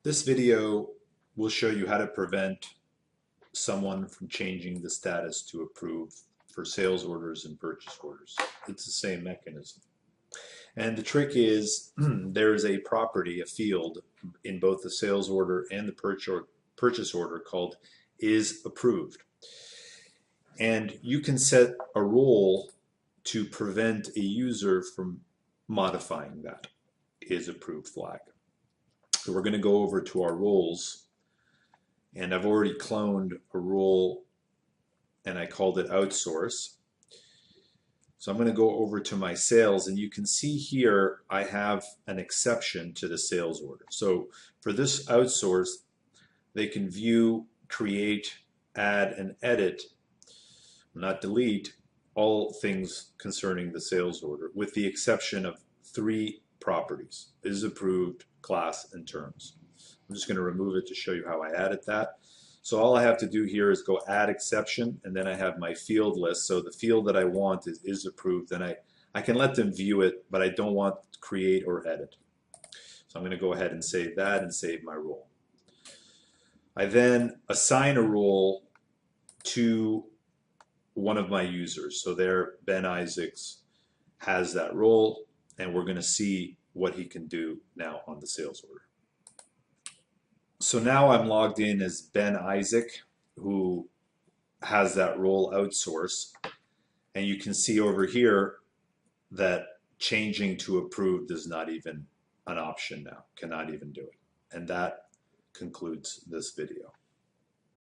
This video will show you how to prevent someone from changing the status to approved for sales orders and purchase orders. It's the same mechanism. And the trick is there is a property, a field in both the sales order and the purchase order called is approved. And you can set a rule to prevent a user from modifying that is approved flag. So we're going to go over to our rules, and I've already cloned a rule and I called it outsource. So I'm going to go over to my sales, and you can see here I have an exception to the sales order. So for this outsource, they can view, create, add, and edit, not delete, all things concerning the sales order, with the exception of 3 properties: is approved, class, and terms. I'm just going to remove it to show you how I added that. So all I have to do here is go add exception, and then I have my field list. So the field that I want is approved, and I can let them view it, but I don't want to create or edit. So I'm going to go ahead and save that and save my rule. I then assign a rule to one of my users. So there, Ben Isaacs has that role, and we're going to see what he can do now on the sales order. So now I'm logged in as Ben Isaac, who has that role outsource, and you can see over here that changing to approved is not even an option now, cannot even do it. And that concludes this video.